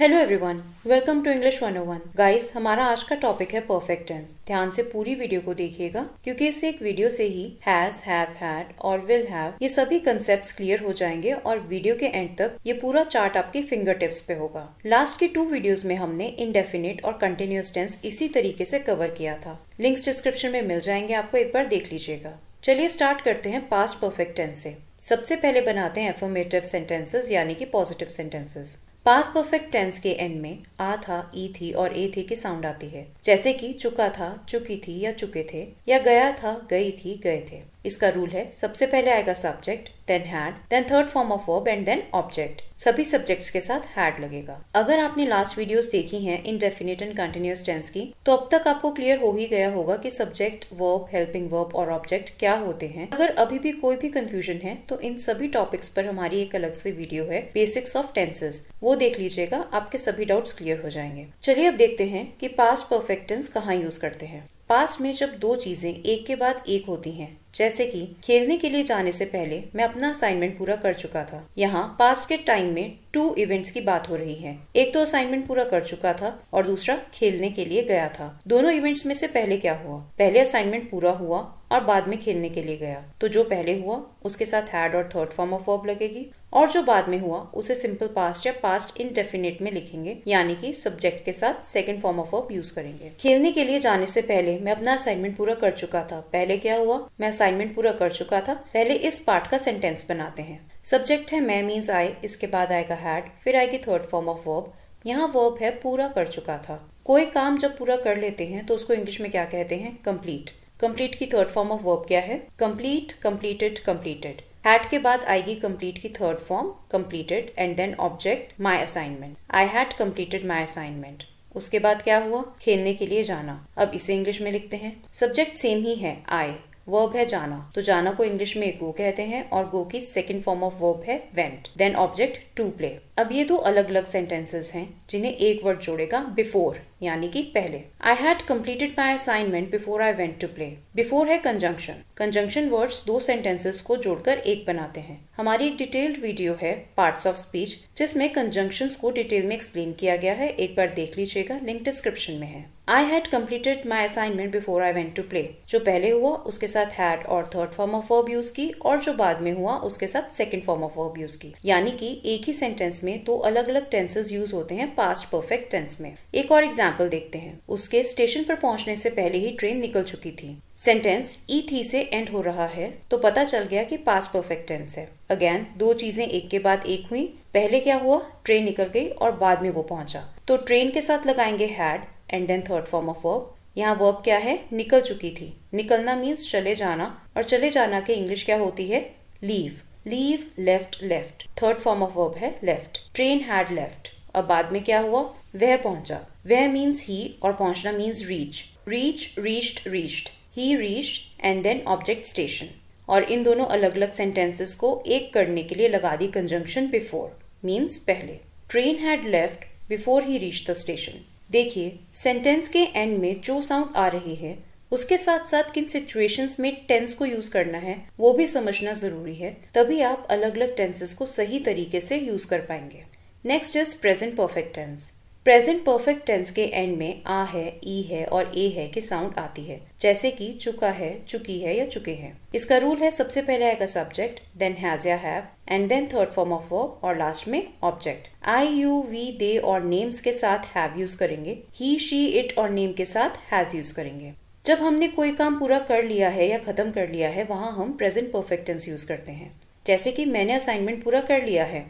Hello everyone, welcome to English 101। Guys, हमारा आज का टॉपिक है परफेक्ट टेंस। ध्यान से पूरी वीडियो को देखिएगा क्योंकि इस एक वीडियो से ही हैज, हैव, हैड और विल हैव ये सभी कंसेप्ट्स क्लियर हो जाएंगे और वीडियो के एंड तक ये पूरा चार्ट आपकी फिंगर टिप्स पे होगा। लास्ट की 2 वीडियोस में हमने इंडेफिनिट और कंटिन्यूअस टेंस इसी तरीके से कवर किया था। लिंक्स डिस्क्रिप्शन में मिल जाएंगे, आपको एक बार देख लीजिएगा। चलिए स्टार्ट करते हैं पास्ट परफेक्ट टेंस से। सबसे पहले बनाते हैं अफर्मेटिव सेंटेंसेस यानी कि positive sentences. Past perfect tense के एंड में आ था, ई थी और ए थे की साउंड आती है, जैसे कि चुका था, चुकी थी या चुके थे, या गया था, गई थी, गए थे। इसका रूल है सबसे पहले आएगा subject, then had, then third form of verb and then object. सभी सब्जेक्ट्स के साथ हैड लगेगा। अगर आपने लास्ट वीडियोस देखी हैं इंडेफिनिट एंड कंटिन्यूअस टेंस की, तो अब तक आपको क्लियर हो ही गया होगा कि सब्जेक्ट, वर्ब, हेल्पिंग वर्ब और ऑब्जेक्ट क्या होते हैं। अगर अभी भी कोई भी कंफ्यूजन है तो इन सभी टॉपिक्स पर हमारी एक अलग से वीडियो है, बेसिक्स ऑफ टेंसेस, वो देख लीजिएगा, आपके सभी डाउट्स क्लियर हो जाएंगे। चलिए अब देखते हैं कि पास्ट परफेक्ट टेंस कहाँ यूज करते हैं। पास्ट में जब 2 चीजें एक के बाद एक होती हैं, जैसे कि खेलने के लिए जाने से पहले मैं अपना असाइनमेंट पूरा कर चुका था। यहाँ पास्ट के टाइम में 2 इवेंट्स की बात हो रही है। एक तो असाइनमेंट पूरा कर चुका था और दूसरा खेलने के लिए गया था। दोनों इवेंट्स में से पहले क्या हुआ? पहले असाइनमेंट पूरा हुआ और बाद में खेलने के लिए गया। तो जो पहले हुआ उसके साथ हैड और थर्ड फॉर्म ऑफ वर्ब लगेगी, और जो बाद में हुआ उसे सिंपल पास्ट या पास्ट इंडेफिनिट में लिखेंगे, यानी कि सब्जेक्ट के साथ second form of verb use करेंगे। खेलने के लिए जाने से पहले मैं अपना असाइनमेंट पूरा कर चुका था। पहले क्या हुआ? मैं असाइनमेंट पूरा कर चुका था। पहले इस पार्ट का सेंटेंस बनाते हैं। सब्जेक्ट है मैं मीन्स आई, इसके बाद आएगा हैड, फिर आएगी थर्ड फॉर्म ऑफ वर्ब। यहाँ वर्ब है पूरा कर चुका था। कोई काम जब पूरा कर लेते हैं तो उसको इंग्लिश में क्या कहते हैं? कंप्लीट। कंप्लीट की थर्ड फॉर्म ऑफ वर्ब क्या है? Complete, completed, completed. हैड के बाद आएगी कंप्लीट की third form completed and then object my assignment. I had completed my assignment. उसके बाद क्या हुआ? खेलने के लिए जाना। अब इसे इंग्लिश में लिखते हैं। सब्जेक्ट सेम ही है, आई, वर्ब है जाना, तो जाना को इंग्लिश में गो कहते हैं और गो की सेकंड फॉर्म ऑफ वर्ब है went. Then object to play. अब ये 2 अलग अलग सेंटेंसेस हैं जिन्हें एक वर्ड जोड़ेगा, बिफोर, यानी कि पहले। I had completed my assignment before I went to play. Before है कंजंक्शन। कंजंक्शन वर्ड्स 2 सेंटेंसेस को जोड़कर एक बनाते हैं। हमारी एक डिटेल्ड वीडियो है पार्ट्स ऑफ स्पीच, जिसमें कंजंक्शंस को डिटेल में एक्सप्लेन किया गया है। एक बार देख लीजिएगा, लिंक डिस्क्रिप्शन में है। I had completed my assignment before I went to play. जो पहले हुआ उसके साथ हैड और third form of verb use की, और जो बाद में हुआ उसके साथ second form of verb use की, यानी कि एक ही सेंटेंस में 2 अलग अलग टेंसेस यूज होते हैं पास्ट परफेक्ट टेंस में। एक और एग्जाम्पल देखते हैं। उसके स्टेशन पर पहुंचने से पहले ही ट्रेन निकल चुकी थी। सेंटेंस ई थी से एंड हो रहा है, तो पता चल गया कि पास्ट परफेक्ट टेंस है। अगेन 2 चीजें एक के बाद एक हुई। पहले क्या हुआ? ट्रेन निकल गई और बाद में वो पहुंचा, तो ट्रेन के साथ लगाएंगे had and then third form of verb. यहाँ वर्ब क्या है? निकल चुकी थी। निकलना मीन्स चले जाना, और चले जाना के इंग्लिश क्या होती है? Leave. Leave, left, left. Third form of verb है लेफ्ट। Train had left. अब बाद में क्या हुआ? वह पहुंचा। वह मीन्स ही और पहुंचना means reach. Reach, reached, reached. He reached and then object station. और इन दोनों अलग अलग सेंटेंसेस को एक करने के लिए लगा दी कंजंक्शन बिफोर, मीन्स पहले। Train had left before he reached the station. देखिए, सेंटेंस के एंड में जो साउंड आ रही है उसके साथ साथ किन सिचुएशंस में टेंस को यूज करना है वो भी समझना जरूरी है, तभी आप अलग अलग टेंसेस को सही तरीके से यूज कर पाएंगे। Next is present perfect tense. Present perfect tense के एंड में आ है, ई है और ए है की साउंड आती है, जैसे कि चुका है, चुकी है या चुके हैं। इसका रूल है सबसे पहले आएगा सब्जेक्ट, देन हैज या have and then third form of verb और लास्ट में object. I, you, we, they और नेम्स के साथ हैव यूज करेंगे। ही, शी, इट और नेम के साथ हैज यूज करेंगे। जब हमने कोई काम पूरा कर लिया है या खत्म कर लिया है, वहां हम प्रेजेंट परफेक्ट टेंस यूज करते हैं। जैसे कि मैंने असाइनमेंट पूरा कर लिया है।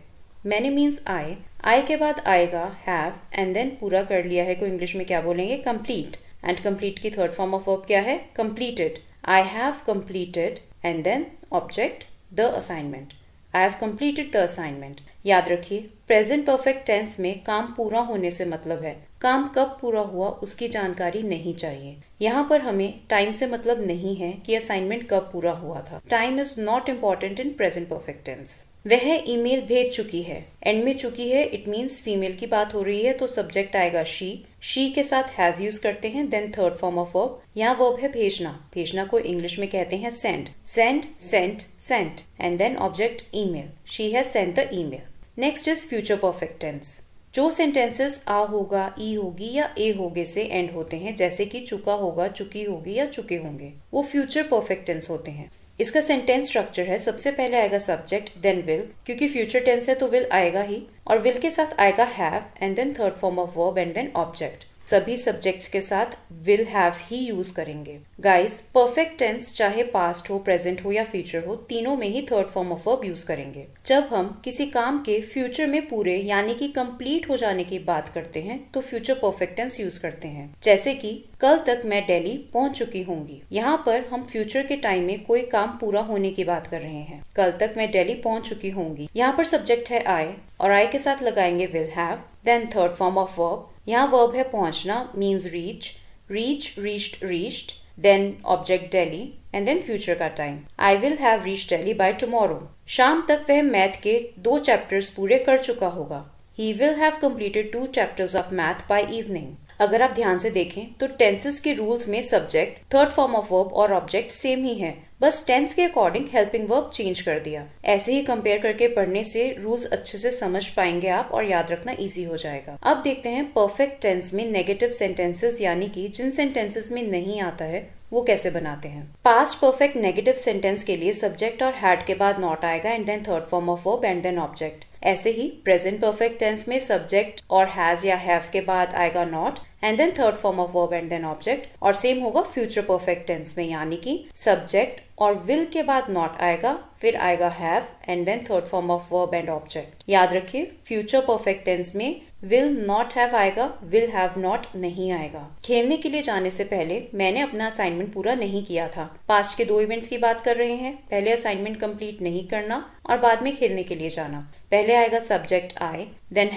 मैंने मीन्स आई, आई के बाद आएगा हैव एंड देन पूरा कर लिया है को इंग्लिश में क्या बोलेंगे? कंप्लीट। एंड कंप्लीट की थर्ड फॉर्म ऑफ वर्ब क्या है? Completed. I have completed and then object the assignment. I have completed the assignment. याद रखिए, प्रेजेंट परफेक्ट टेंस में काम पूरा होने से मतलब है। काम कब पूरा हुआ उसकी जानकारी नहीं चाहिए। यहाँ पर हमें टाइम से मतलब नहीं है कि असाइनमेंट कब पूरा हुआ था। Time is not important in present perfect tense. वह ईमेल भेज चुकी है। एंड में चुकी है, इट मीन्स फीमेल की बात हो रही है, तो सब्जेक्ट आएगा शी। शी के साथ हैज यूज करते हैं, then third form of verb. यहाँ वर्ब है भेजना। भेजना को इंग्लिश में कहते हैं send. Send, sent, sent and then object email. She has sent the email. Next is future perfect tense. जो सेंटेंसेस आ होगा, ई होगी या ए होगे से एंड होते हैं, जैसे कि चुका होगा, चुकी होगी या चुके होंगे, वो फ्यूचर परफेक्ट टेंस होते हैं। इसका सेंटेंस स्ट्रक्चर है, सबसे पहले आएगा सब्जेक्ट देन विल, क्योंकि फ्यूचर टेंस है तो विल आएगा ही, और विल के साथ आएगा have and then third form of verb and then object. सभी सब्जेक्ट्स के साथ विल हैव ही यूज करेंगे। गाइस, परफेक्ट टेंस चाहे पास्ट हो, प्रेजेंट हो या फ्यूचर हो, तीनों में ही third form of verb use करेंगे। जब हम किसी काम के फ्यूचर में पूरे यानी कि कंप्लीट हो जाने की बात करते हैं तो फ्यूचर परफेक्ट टेंस यूज करते हैं, जैसे कि कल तक मैं दिल्ली पहुंच चुकी होंगी। यहाँ पर हम फ्यूचर के टाइम में कोई काम पूरा होने की बात कर रहे हैं। कल तक मैं दिल्ली पहुंच चुकी होंगी, यहाँ पर सब्जेक्ट है आई और आई के साथ लगाएंगे will have, then third form of verb, यहाँ वर्ब है पहुंचना, means reach, reach, reached, reached, then object Delhi and then future का time. I will have reached Delhi by tomorrow. शाम तक वह मैथ के 2 चैप्टर्स पूरे कर चुका होगा। He will have completed 2 chapters of math by evening. अगर आप ध्यान से देखें तो टेंसेस के रूल्स में subject, third form of verb और ऑब्जेक्ट सेम ही है, बस टेंस के अकॉर्डिंग हेल्पिंग वर्ब चेंज कर दिया। ऐसे ही कंपेयर करके पढ़ने से रूल्स अच्छे से समझ पाएंगे आप और याद रखना इजी हो जाएगा। अब देखते हैं परफेक्ट टेंस में नेगेटिव सेंटेंसेस, यानी कि जिन सेंटेंसेस में नहीं आता है वो कैसे बनाते हैं। पास्ट परफेक्ट नेगेटिव सेंटेंस के लिए सब्जेक्ट और हैड के बाद नॉट आएगा and then third form of verb and then object. ऐसे ही प्रेजेंट परफेक्ट टेंस में सब्जेक्ट और हैज या हैव के बाद आएगा not and then third form of verb and then object, और सेम होगा फ्यूचर परफेक्ट टेंस में, यानी कि सब्जेक्ट और विल के बाद नॉट आएगा, फिर आएगा have and then third form of verb and object. याद रखिए, फ्यूचर परफेक्ट टेंस में विल नॉट हैव आएगा, विल हैव नॉट नहीं आएगा। खेलने के लिए जाने से पहले मैंने अपना असाइनमेंट पूरा नहीं किया था। पास्ट के 2 इवेंट्स की बात कर रहे हैं, पहले असाइनमेंट कंप्लीट नहीं करना और बाद में खेलने के लिए जाना। पहले आएगा सब्जेक्ट आई, देन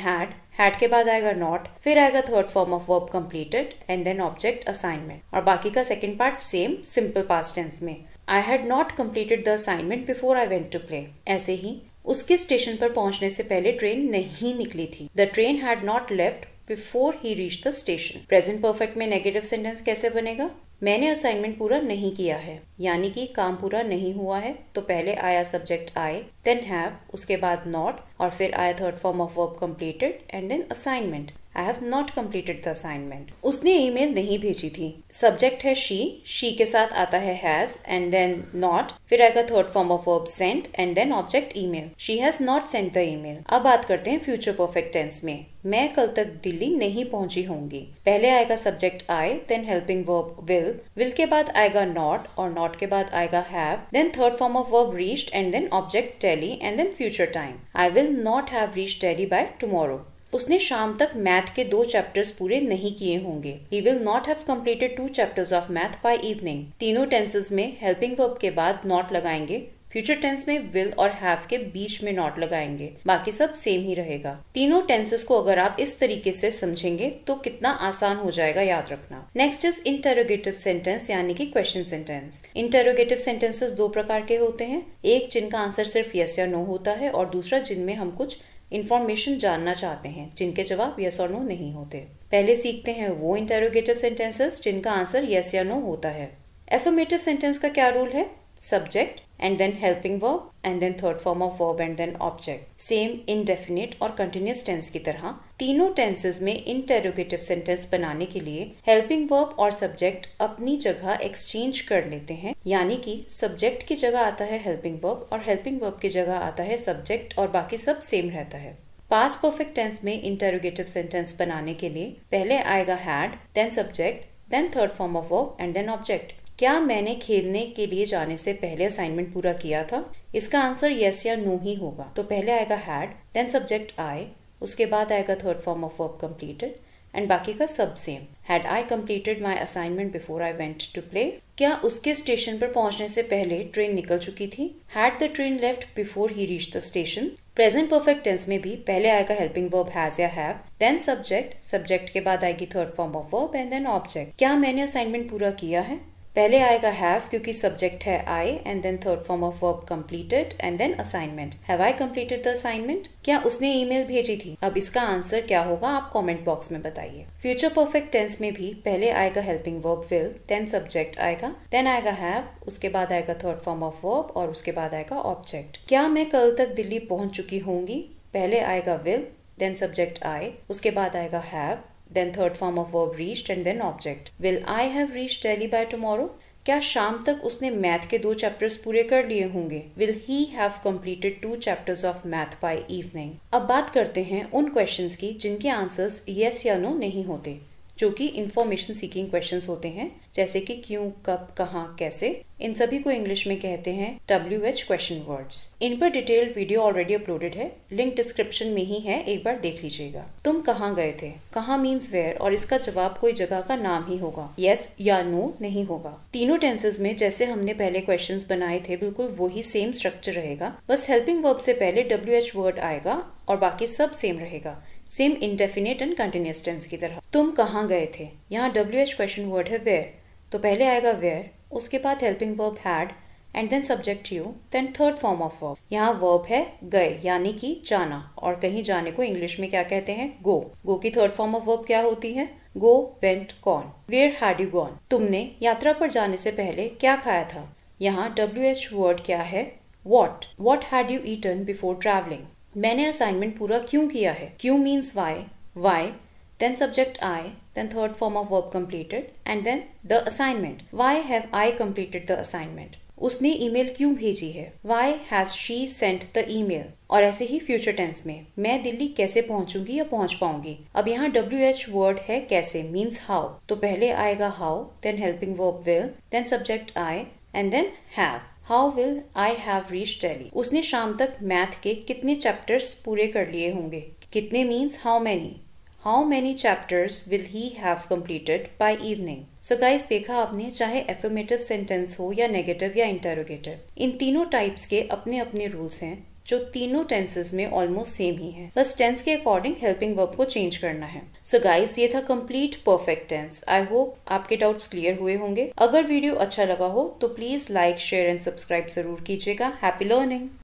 हैड के बाद आएगा नॉट, फिर आएगा third form of verb completed and then object assignment, और बाकी का second part same simple past tense में। I had not completed the assignment before I went to play. ऐसे ही उसके स्टेशन पर पहुंचने से पहले ट्रेन नहीं निकली थी। The train had not left before he reach the station. Present perfect में नेगेटिव सेंटेंस कैसे बनेगा? मैंने असाइनमेंट पूरा नहीं किया है, यानी कि काम पूरा नहीं हुआ है, तो पहले आया सब्जेक्ट आई, देन हैव, उसके बाद नॉट, और फिर आया third form of verb completed and then assignment. I have not completed the assignment. उसने ईमेल नहीं भेजी थी। सब्जेक्ट है शी के साथ आता है हैज एंड देन नॉट, फिर आएगा third form of verb sent and then object email. She has not sent the email. अब बात करते हैं फ्यूचर परफेक्ट टेंस में। मैं कल तक दिल्ली नहीं पहुंची होंगी। पहले आएगा subject I, then helping verb will के बाद आएगा नॉट और नॉट के बाद आएगा have, then third form of verb reached and then object Delhi and then future time. I will not have reached Delhi by tomorrow. उसने शाम तक मैथ के 2 चैप्टर्स पूरे नहीं किए होंगे। He will not have completed 2 chapters of math by evening। तीनों tenses में हेल्पिंग वर्ब के बाद नॉट लगाएंगे। फ्यूचर टेंस में विल और हैव के बीच में नॉट लगाएंगे। बाकी सब सेम ही रहेगा। तीनों टेंसेस को अगर आप इस तरीके से समझेंगे तो कितना आसान हो जाएगा याद रखना। नेक्स्ट इज इंटरोगेटिव सेंटेंस, यानी कि क्वेश्चन सेंटेंस। इंटरोगेटिव सेंटेंसेस 2 प्रकार के होते हैं, एक जिनका आंसर सिर्फ यस या नो होता है और दूसरा जिनमें हम कुछ इंफॉर्मेशन जानना चाहते हैं, जिनके जवाब यस और नो नहीं होते। पहले सीखते हैं वो इंटरोगेटिव सेंटेंसेस जिनका आंसर यस या नो होता है। एफर्मेटिव सेंटेंस का क्या रूल है? Subject and then helping verb and then third form of verb and then object. Same indefinite और कंटिन्यूअस टेंस की तरह तीनों टेंसेस में इंटरोगेटिव सेंटेंस बनाने के लिए हेल्पिंग वर्ब और सब्जेक्ट अपनी जगह एक्सचेंज कर लेते हैं, यानी कि सब्जेक्ट की जगह आता है हेल्पिंग वर्ब और हेल्पिंग वर्ब की जगह आता है सब्जेक्ट और बाकी सब सेम रहता है। पास्ट परफेक्ट टेंस में इंटरोगेटिव सेंटेंस बनाने के लिए पहले आएगा had, then subject, then third form of verb and then object. क्या मैंने खेलने के लिए जाने से पहले असाइनमेंट पूरा किया था? इसका आंसर यस या नो ही होगा। तो पहले आएगा हैड, देन सब्जेक्ट आई, उसके बाद आएगा third form of verb completed and बाकी का सब same. Had I completed my assignment before I went to play? क्या उसके स्टेशन पर पहुंचने से पहले ट्रेन निकल चुकी थी? Had the train left before he reach the station? Present perfect tense में भी पहले आएगा हेल्पिंग वर्ब हैज या हैव, देन सब्जेक्ट, सब्जेक्ट के बाद आएगी third form of verb and then object. क्या मैंने असाइनमेंट पूरा किया है? पहले आएगा हैव क्योंकि सब्जेक्ट है I and then third form of verb completed and then assignment. Have I completed the assignment? क्या उसने ईमेल भेजी थी? अब इसका आंसर क्या होगा आप कमेंट बॉक्स में बताइए। फ्यूचर परफेक्ट टेंस में भी पहले आएगा helping verb will, then subject आएगा, देन आएगा हैव, उसके बाद आएगा थर्ड फॉर्म ऑफ वर्ब और उसके बाद आएगा ऑब्जेक्ट। क्या मैं कल तक दिल्ली पहुंच चुकी होंगी? पहले आएगा विल, देन सब्जेक्ट आई, उसके बाद आएगा have, then third form of verb reached and then object. Will I have reached Delhi by tomorrow? क्या शाम तक उसने मैथ के 2 चैप्टर्स पूरे कर लिए होंगे? Will he have completed 2 chapters of math by evening? अब बात करते हैं उन क्वेश्चंस की जिनके आंसर्स यस या नो नहीं होते, जो कि इंफॉर्मेशन सीकिंग क्वेश्चंस होते हैं, जैसे कि क्यों, कब, कहाँ, कैसे। इन सभी को इंग्लिश में कहते हैं WH क्वेश्चन वर्ड्स। इन पर डिटेल्ड वीडियो ऑलरेडी अपलोडेड है, लिंक डिस्क्रिप्शन में ही है, एक बार देख लीजिएगा। तुम कहाँ गए थे? कहाँ मीन्स वेयर और इसका जवाब कोई जगह का नाम ही होगा, यस या नो नहीं होगा। तीनों टेंसेस में जैसे हमने पहले क्वेश्चंस बनाए थे बिल्कुल वही सेम स्ट्रक्चर रहेगा, बस हेल्पिंग वर्ब से पहले WH वर्ड आएगा और बाकी सब सेम रहेगा, same indefinite and continuous tense की तरह। तुम कहाँ गए थे? यहाँ WH क्वेश्चन वर्ड है वेयर, तो पहले आएगा वेयर, उसके बाद helping verb had and then subject you, then third form of verb. यहाँ वर्ब है गए यानी कि जाना, और कहीं जाने को इंग्लिश में क्या कहते हैं? गो। गो की थर्ड फॉर्म ऑफ वर्ब क्या होती है? Go, went, gone. Where had you gone? तुमने यात्रा पर जाने से पहले क्या खाया था? यहाँ WH वर्ड क्या है? What. What had you eaten before travelling? मैंने असाइनमेंट पूरा क्यों किया है? क्यों means why, why, then subject I, then third form of verb completed, and then the assignment. Why have I completed the assignment? उसने email क्यों भेजी है? Why has she sent the email? और ऐसे ही फ्यूचर टेंस में मैं दिल्ली कैसे पहुंचूंगी या पहुंच पाऊंगी? अब यहाँ WH वर्ड है कैसे, मीन्स हाउ, तो पहले आएगा how, then helping verb will, then subject I, and then have. How will I have reached Delhi? उसने शाम तक मैथ के कितने चैप्टर्स पूरे कर लिए होंगे? कितने means how many. How many chapters will he have completed by evening? So guys, देखा आपने, चाहे affirmative sentence हो या negative या interrogative, इन तीनों टाइप्स के अपने अपने रूल्स हैं जो तीनों टेंसेस में ऑलमोस्ट सेम ही है, बस टेंस के अकॉर्डिंग हेल्पिंग वर्ब को चेंज करना है। सो गाइस, ये था complete perfect tense. I hope आपके डाउट्स क्लियर हुए होंगे। अगर वीडियो अच्छा लगा हो तो please like, share and subscribe जरूर कीजिएगा। Happy learning.